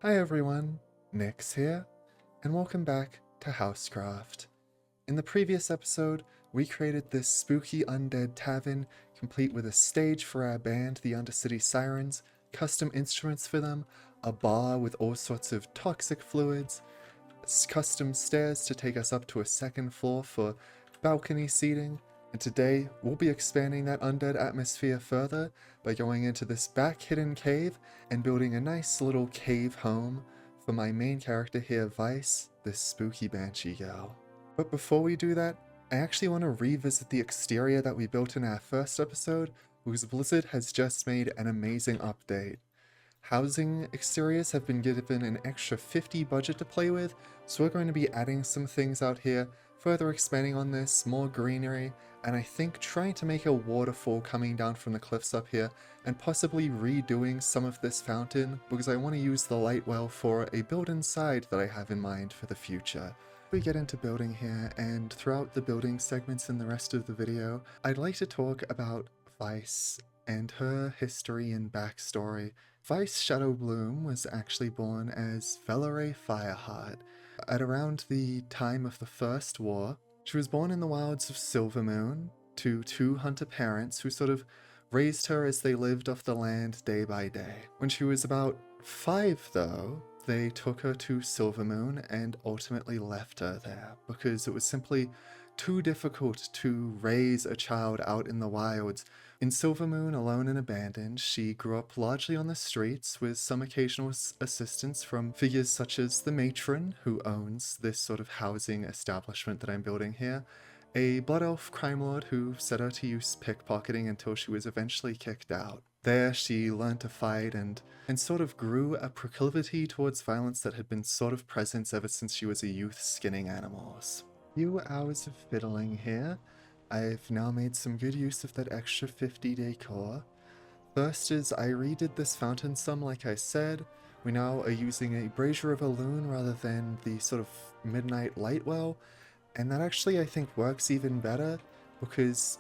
Hi everyone, Nyx here, and welcome back to Housecraft. In the previous episode, we created this spooky undead tavern, complete with a stage for our band, the Undercity Sirens, custom instruments for them, a bar with all sorts of toxic fluids, custom stairs to take us up to a second floor for balcony seating, and today we'll be expanding that undead atmosphere further by going into this back hidden cave and building a nice little cave home for my main character here, Vyse, this spooky Banshee girl. But before we do that, I actually want to revisit the exterior that we built in our first episode, because Blizzard has just made an amazing update. Housing exteriors have been given an extra 50 budget to play with, so we're going to be adding some things out here, further expanding on this, more greenery, and I think trying to make a waterfall coming down from the cliffs up here, and possibly redoing some of this fountain, because I want to use the light well for a build inside that I have in mind for the future. We get into building here, and throughout the building segments in the rest of the video, I'd like to talk about Vyse and her history and backstory. Vyse Shadowbloom was actually born as Velaray Fireheart. At around the time of the First War, she was born in the wilds of Silvermoon to two hunter parents who sort of raised her as they lived off the land day by day. When she was about 5 though, they took her to Silvermoon and ultimately left her there because it was simply too difficult to raise a child out in the wilds. In Silvermoon, alone and abandoned, she grew up largely on the streets with some occasional assistance from figures such as the matron, who owns this sort of housing establishment that I'm building here, a blood elf crime lord who set her to use pickpocketing until she was eventually kicked out. There she learned to fight and sort of grew a proclivity towards violence that had been sort of present ever since she was a youth skinning animals. Few hours of fiddling here. I've now made some good use of that extra 50 decor. First is I redid this fountain some like I said. We now are using a brazier of a loon rather than the sort of midnight light well, and that actually I think works even better because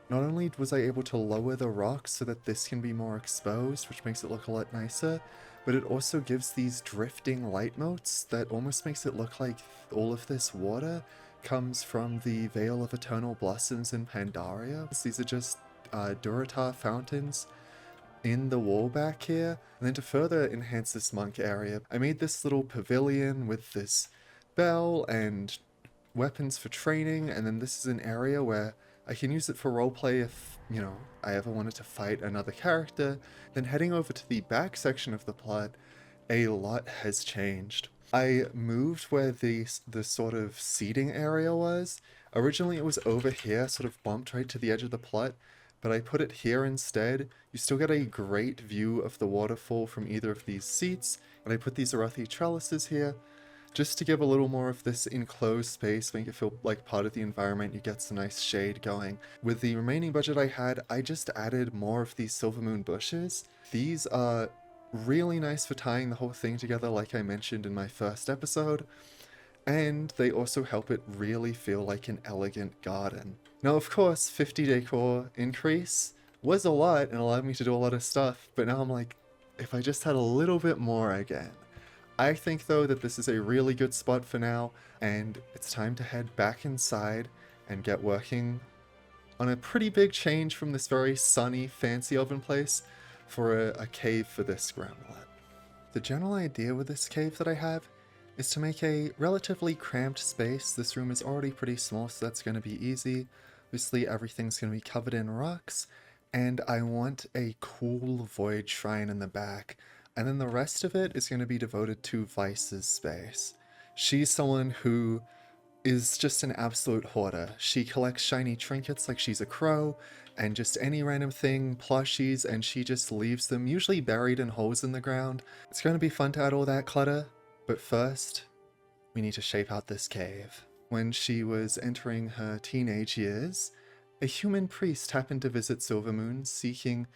not only was I able to lower the rocks so that this can be more exposed, which makes it look a lot nicer, but it also gives these drifting light motes that almost makes it look like all of this water comes from the Vale of Eternal Blossoms in Pandaria. These are just Duratar fountains in the wall back here. And then to further enhance this monk area, I made this little pavilion with this bell and weapons for training, and then this is an area where I can use it for roleplay if, I ever wanted to fight another character. Then heading over to the back section of the plot, a lot has changed. I moved where the sort of seating area was. Originally it was over here, sort of bumped right to the edge of the plot, but I put it here instead. You still get a great view of the waterfall from either of these seats, and I put these Arathi trellises here, just to give a little more of this enclosed space, make it feel like part of the environment. You get some nice shade going. With the remaining budget I had, I just added more of these Silvermoon bushes. These are really nice for tying the whole thing together like I mentioned in my first episode, and they also help it really feel like an elegant garden. Now of course 50 decor increase was a lot and allowed me to do a lot of stuff, but now I'm like, if I just had a little bit more again. I think though that this is a really good spot for now, and it's time to head back inside and get working on a pretty big change from this very sunny, fancy oven place for a cave for this gremlin. The general idea with this cave that I have is to make a relatively cramped space. This room is already pretty small, so that's going to be easy. Obviously everything's going to be covered in rocks, and I want a cool void shrine in the back, and then the rest of it is going to be devoted to Vyse's space. She's someone who is just an absolute hoarder. She collects shiny trinkets like she's a crow, and just any random thing, plushies, and she just leaves them, usually buried in holes in the ground. It's going to be fun to add all that clutter, but first, we need to shape out this cave. When she was entering her teenage years, a human priest happened to visit Silvermoon, seeking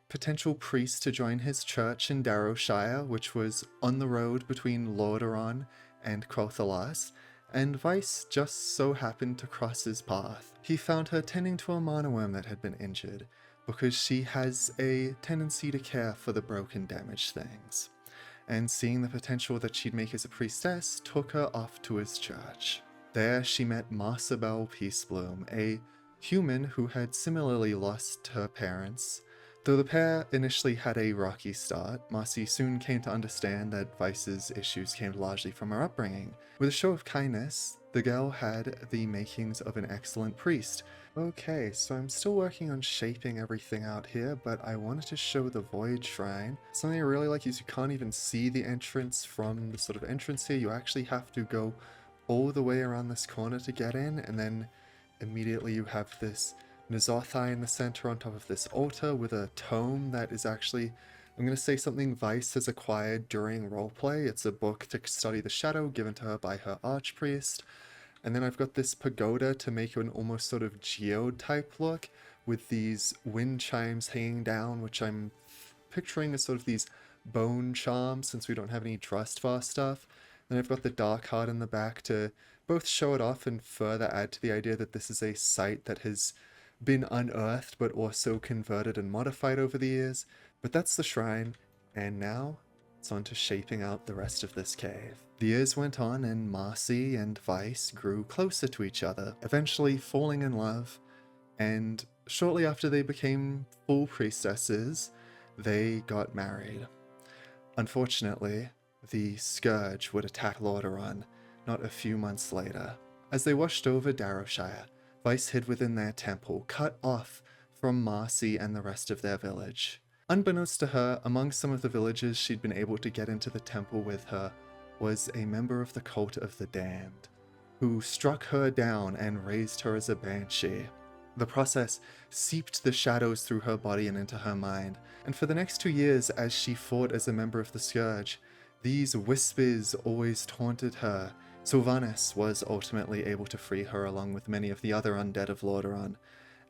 potential priests to join his church in Darrowshire, which was on the road between Lordaeron and Crothalas, and Vyse just so happened to cross his path. He found her tending to a mana worm that had been injured, because she has a tendency to care for the broken, damaged things. and seeing the potential that she'd make as a priestess, took her off to his church. There she met Marcibel Peacebloom, a human who had similarly lost her parents. Though the pair initially had a rocky start, Marcy soon came to understand that Vyse's issues came largely from her upbringing. With a show of kindness, the girl had the makings of an excellent priest. Okay, so I'm still working on shaping everything out here, but I wanted to show the Void Shrine. Something I really like is you can't even see the entrance from the sort of entrance here. You actually have to go all the way around this corner to get in, and then immediately you have this N'Zothai in the center on top of this altar with a tome that is actually, I'm going to say, something Vyse has acquired during roleplay. It's a book to study the shadow given to her by her archpriest. And then I've got this pagoda to make an almost sort of geode type look with these wind chimes hanging down, which I'm picturing as sort of these bone charms since we don't have any Drustvar stuff. Then I've got the dark heart in the back to both show it off and further add to the idea that this is a site that has been unearthed but also converted and modified over the years. But that's the shrine, and now it's on to shaping out the rest of this cave. The years went on and Marcy and Vyse grew closer to each other, eventually falling in love, and shortly after they became full priestesses, they got married. Unfortunately, the Scourge would attack Lordaeron not a few months later. As they washed over Darrowshire, Vyse hid within their temple, cut off from Marcy and the rest of their village. Unbeknownst to her, among some of the villagers she'd been able to get into the temple with her was a member of the Cult of the Damned, who struck her down and raised her as a Banshee. The process seeped the shadows through her body and into her mind, and for the next 2 years as she fought as a member of the Scourge, these whispers always taunted her. Sylvanas was ultimately able to free her along with many of the other undead of Lordaeron,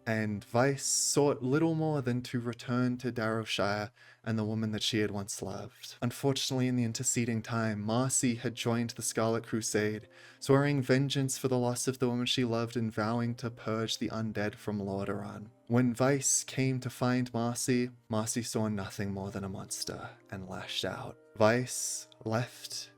and Vyse sought little more than to return to Darrowshire and the woman that she had once loved. Unfortunately, in the interceding time, Marcy had joined the Scarlet Crusade, swearing vengeance for the loss of the woman she loved and vowing to purge the undead from Lordaeron. When Vyse came to find Marcy, Marcy saw nothing more than a monster and lashed out. Vyse left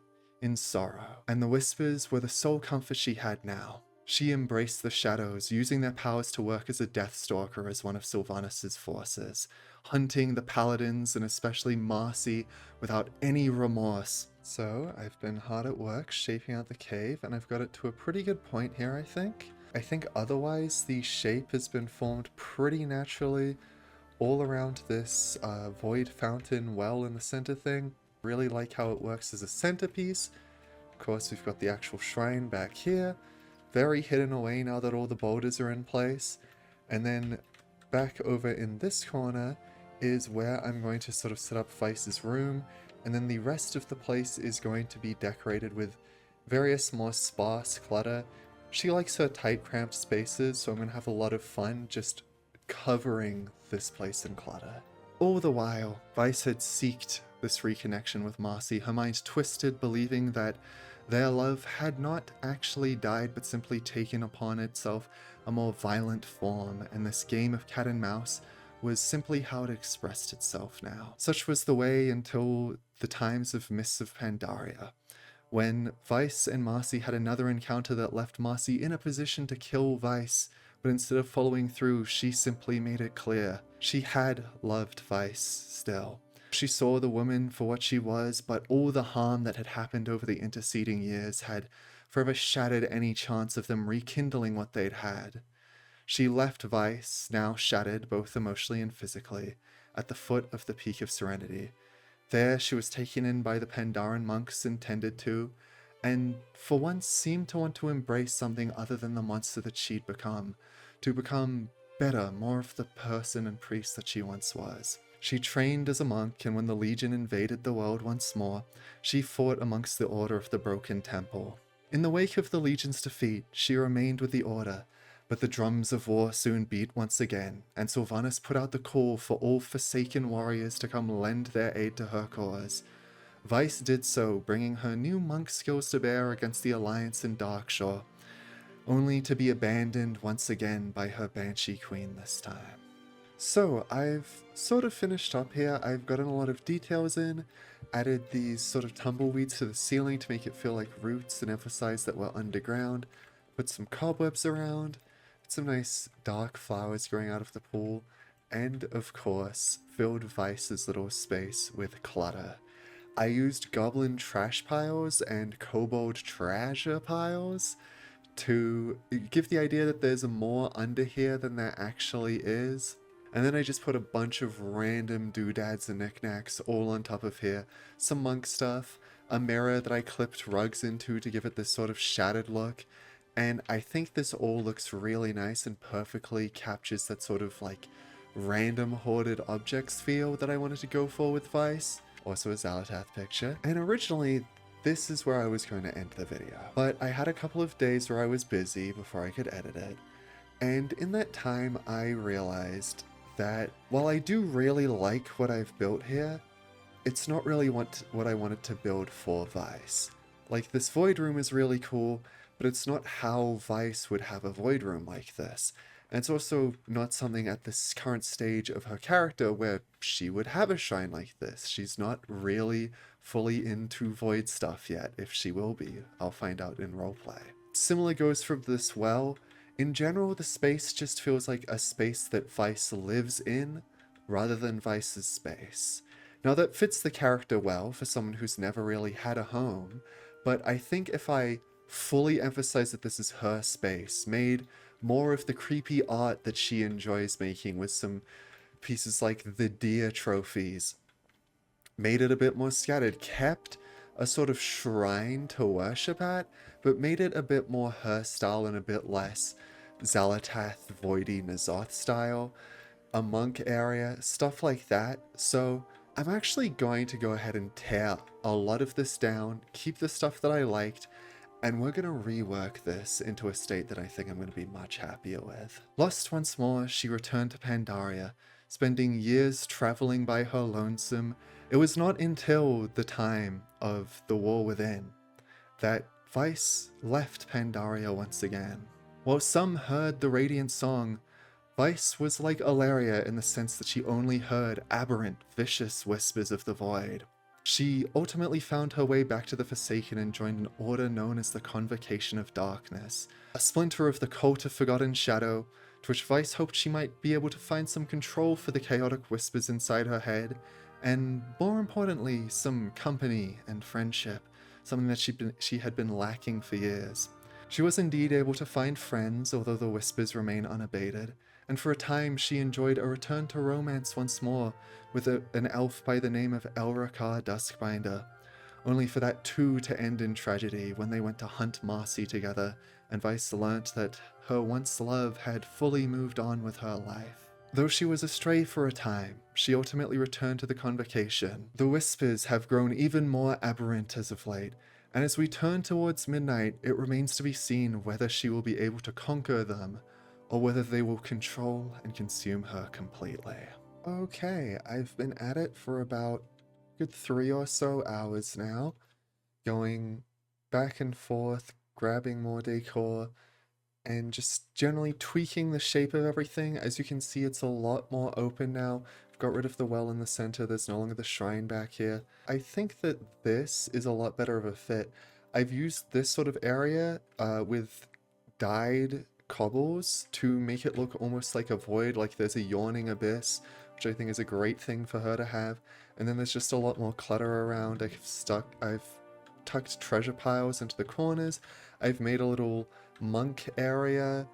in sorrow, and the whispers were the sole comfort she had now. She embraced the shadows, using their powers to work as a Deathstalker as one of Sylvanas' forces, hunting the paladins and especially Marcy without any remorse. So I've been hard at work shaping out the cave, and I've got it to a pretty good point here, I think. Otherwise the shape has been formed pretty naturally all around this void fountain well in the center thing. Really like how it works as a centerpiece. Of course, we've got the actual shrine back here, very hidden away now that all the boulders are in place. And then back over in this corner is where I'm going to sort of set up Vyse's room, and then the rest of the place is going to be decorated with various more sparse clutter. She likes her tight, cramped spaces, so I'm going to have a lot of fun just covering this place in clutter. All the while, Vyse had seeked this reconnection with Marcy, her mind twisted, believing that their love had not actually died but simply taken upon itself a more violent form, and this game of cat and mouse was simply how it expressed itself now. Such was the way until the times of Mists of Pandaria, when Vyse and Marcy had another encounter that left Marcy in a position to kill Vyse, but instead of following through, she simply made it clear she had loved Vyse still. She saw the woman for what she was, but all the harm that had happened over the interceding years had forever shattered any chance of them rekindling what they'd had. She left Vyse, now shattered both emotionally and physically, at the foot of the Peak of Serenity. There she was taken in by the Pandaran monks and tended to, and for once seemed to want to embrace something other than the monster that she'd become, to become better, more of the person and priest that she once was. She trained as a monk, and when the Legion invaded the world once more, she fought amongst the Order of the Broken Temple. In the wake of the Legion's defeat, she remained with the Order, but the drums of war soon beat once again, and Sylvanas put out the call for all Forsaken warriors to come lend their aid to her cause. Vyse did so, bringing her new monk skills to bear against the Alliance in Darkshore, only to be abandoned once again by her Banshee Queen this time. So I've sort of finished up here. I've gotten a lot of details in, added these sort of tumbleweeds to the ceiling to make it feel like roots and emphasize that we're underground, put some cobwebs around, some nice dark flowers growing out of the pool, and of course filled Vyse's little space with clutter. I used goblin trash piles and kobold treasure piles to give the idea that there's more under here than there actually is. And then I just put a bunch of random doodads and knickknacks all on top of here. Some monk stuff, a mirror that I clipped rugs into to give it this sort of shattered look. And I think this all looks really nice and perfectly captures that sort of like random hoarded objects feel that I wanted to go for with Vyse. Also a Xalatath picture. And originally, this is where I was going to end the video. But I had a couple of days where I was busy before I could edit it. And in that time, I realized that while I do really like what I've built here, it's not really what I wanted to build for Vyse. Like, this void room is really cool, but it's not how Vyse would have a void room like this. And it's also not something at this current stage of her character where she would have a shrine like this. She's not really fully into void stuff yet. If she will be, I'll find out in roleplay. Similar goes for this well. In general, the space just feels like a space that Vyse lives in, rather than Vyse's space. Now that fits the character well for someone who's never really had a home, but I think if I fully emphasize that this is her space, made more of the creepy art that she enjoys making with some pieces like the deer trophies, made it a bit more scattered, kept a sort of shrine to worship at, but made it a bit more her style and a bit less Xalatath, Voidy, N'Zoth style, a monk area, stuff like that. So I'm actually going to go ahead and tear a lot of this down, keep the stuff that I liked, and we're going to rework this into a state that I think I'm going to be much happier with. Lost once more, she returned to Pandaria, spending years traveling by her lonesome. It was not until the time of the War Within that Vyse left Pandaria once again. While some heard the Radiant Song, Vyse was like Alaria in the sense that she only heard aberrant, vicious whispers of the void. She ultimately found her way back to the Forsaken and joined an order known as the Convocation of Darkness, a splinter of the Cult of Forgotten Shadow, to which Vyse hoped she might be able to find some control for the chaotic whispers inside her head, and more importantly, some company and friendship, something that she had been lacking for years. She was indeed able to find friends, although the whispers remain unabated, and for a time she enjoyed a return to romance once more with an elf by the name of Elrakar Duskbinder, only for that too to end in tragedy when they went to hunt Marcy together, and Vyse learnt that her once love had fully moved on with her life. Though she was astray for a time, she ultimately returned to the Convocation. The whispers have grown even more aberrant as of late, and as we turn towards midnight, it remains to be seen whether she will be able to conquer them, or whether they will control and consume her completely. Okay, I've been at it for about a good 3 or so hours now, going back and forth, grabbing more decor, and just generally tweaking the shape of everything. As you can see, it's a lot more open now. I've got rid of the well in the center, there's no longer the shrine back here. I think that this is a lot better of a fit. I've used this sort of area with dyed cobbles to make it look almost like a void, like there's a yawning abyss, which I think is a great thing for her to have. And then there's just a lot more clutter around. I've tucked treasure piles into the corners. I've made a little monk area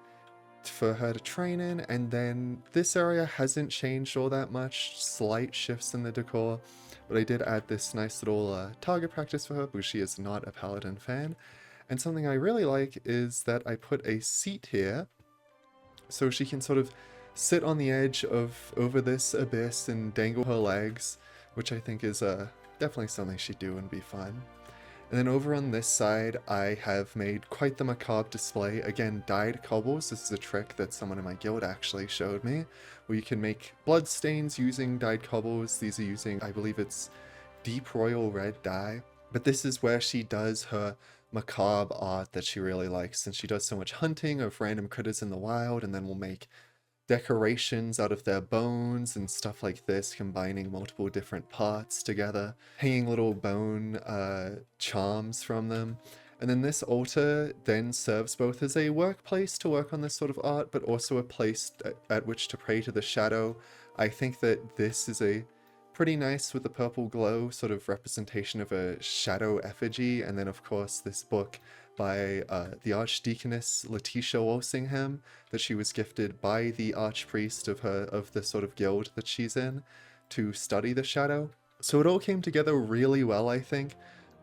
for her to train in, and then this area hasn't changed all that much, slight shifts in the decor, but I did add this nice little target practice for her because she is not a paladin fan. And something I really like is that I put a seat here so she can sort of sit on the edge of over this abyss and dangle her legs, which I think is definitely something she'd do and be fun. And then over on this side, I have made quite the macabre display. Again, dyed cobbles. This is a trick that someone in my guild actually showed me, where you can make blood stains using dyed cobbles. These are using, I believe it's deep royal red dye. But this is where she does her macabre art that she really likes, since she does so much hunting of random critters in the wild, and then will make decorations out of their bones and stuff like this, combining multiple different parts together, hanging little bone charms from them. And then this altar then serves both as a workplace to work on this sort of art, but also a place at which to pray to the shadow. I think that this is a pretty nice, with the purple glow, sort of representation of a shadow effigy. And then of course this book by the Archdeaconess Letitia Walsingham that she was gifted by the archpriest of the sort of guild that she's in to study the shadow. So it all came together really well, I think.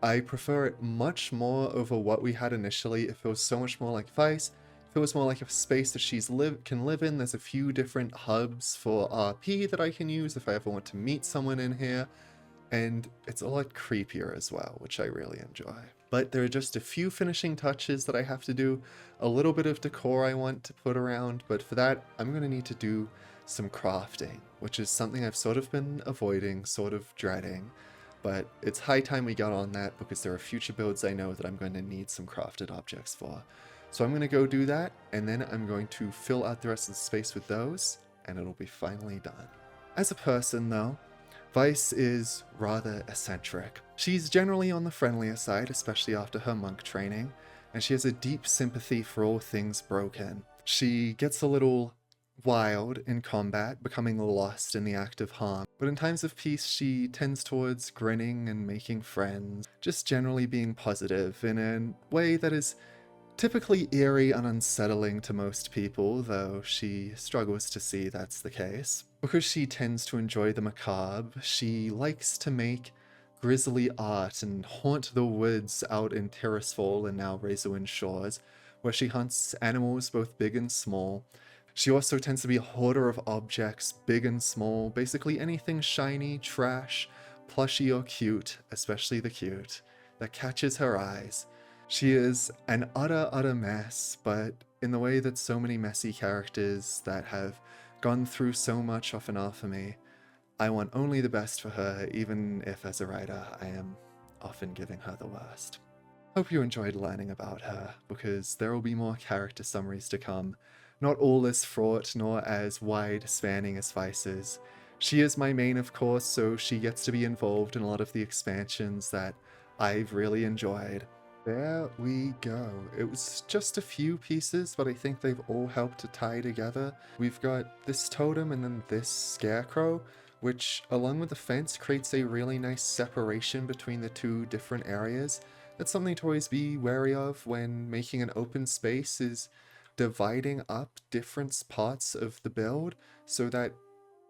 I prefer it much more over what we had initially. It feels so much more like Vyse. It feels more like a space that she's can live in. There's a few different hubs for RP that I can use if I ever want to meet someone in here. And it's a lot creepier as well, which I really enjoy. But there are just a few finishing touches that I have to do, a little bit of decor I want to put around, but for that I'm going to need to do some crafting, which is something I've sort of been avoiding, sort of dreading. But it's high time we got on that because there are future builds I know that I'm going to need some crafted objects for. So I'm going to go do that, and then I'm going to fill out the rest of the space with those, and it'll be finally done. As a person though, Vyse is rather eccentric. She's generally on the friendlier side, especially after her monk training, and she has a deep sympathy for all things broken. She gets a little wild in combat, becoming lost in the act of harm, but in times of peace she tends towards grinning and making friends, just generally being positive in a way that is typically eerie and unsettling to most people, though she struggles to see that's the case. Because she tends to enjoy the macabre, she likes to make grisly art and haunt the woods out in Tirisfal and now Razorwind Shores, where she hunts animals both big and small. She also tends to be a hoarder of objects, big and small, basically anything shiny, trash, plushy or cute, especially the cute, that catches her eyes. She is an utter mess, but in the way that so many messy characters that have gone through so much often are for me, I want only the best for her, even if as a writer I am often giving her the worst. Hope you enjoyed learning about her, because there will be more character summaries to come, not all as fraught nor as wide-spanning as Vyse's. She is my main, of course, so she gets to be involved in a lot of the expansions that I've really enjoyed. There we go. It was just a few pieces, but I think they've all helped to tie together. We've got this totem and then this scarecrow, which along with the fence creates a really nice separation between the two different areas. That's something to always be wary of when making an open space, is dividing up different parts of the build so that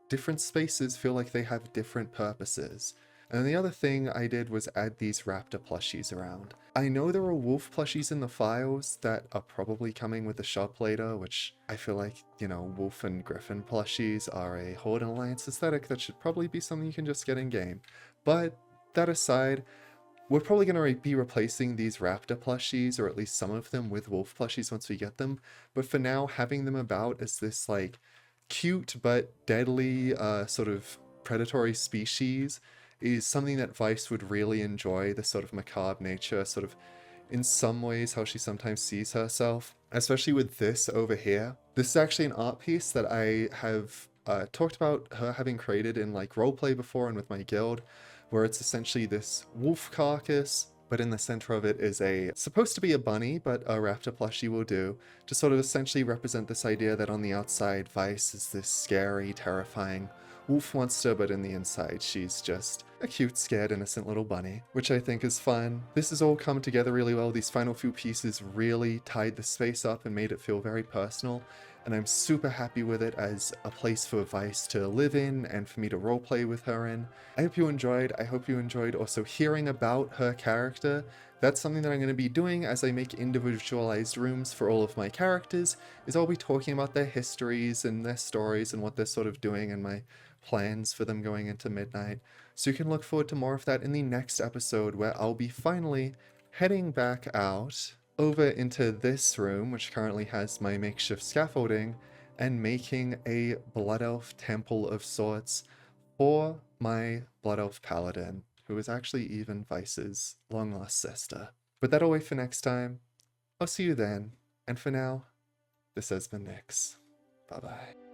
different spaces feel like they have different purposes. And the other thing I did was add these raptor plushies around. I know there are wolf plushies in the files that are probably coming with the shop later, which I feel like, you know, wolf and griffin plushies are a Horde and Alliance aesthetic that should probably be something you can just get in game. But that aside, we're probably going to be replacing these raptor plushies, or at least some of them, with wolf plushies once we get them. But for now, having them about as this like cute but deadly sort of predatory species is something that Vyse would really enjoy, the sort of macabre nature, sort of in some ways how she sometimes sees herself, especially with this over here. This is actually an art piece that I have talked about her having created in like roleplay before and with my guild, where it's essentially this wolf carcass, but in the center of it is supposed to be a bunny, but a raptor plushie will do, to sort of essentially represent this idea that on the outside Vyse is this scary, terrifying wolf monster, but in the inside she's just a cute, scared, innocent little bunny, which I think is fun. This has all come together really well. These final few pieces really tied the space up and made it feel very personal, and I'm super happy with it as a place for Vyse to live in and for me to roleplay with her in. I hope you enjoyed. I hope you enjoyed also hearing about her character. That's something that I'm going to be doing as I make individualized rooms for all of my characters, is I'll be talking about their histories and their stories and what they're sort of doing and my plans for them going into midnight. So you can look forward to more of that in the next episode, where I'll be finally heading back out over into this room, which currently has my makeshift scaffolding, and making a Blood Elf temple of sorts for my Blood Elf paladin, who is actually even Vyse's long-lost sister. But that'll wait for next time. I'll see you then, and for now, this has been Nyx. Bye-bye.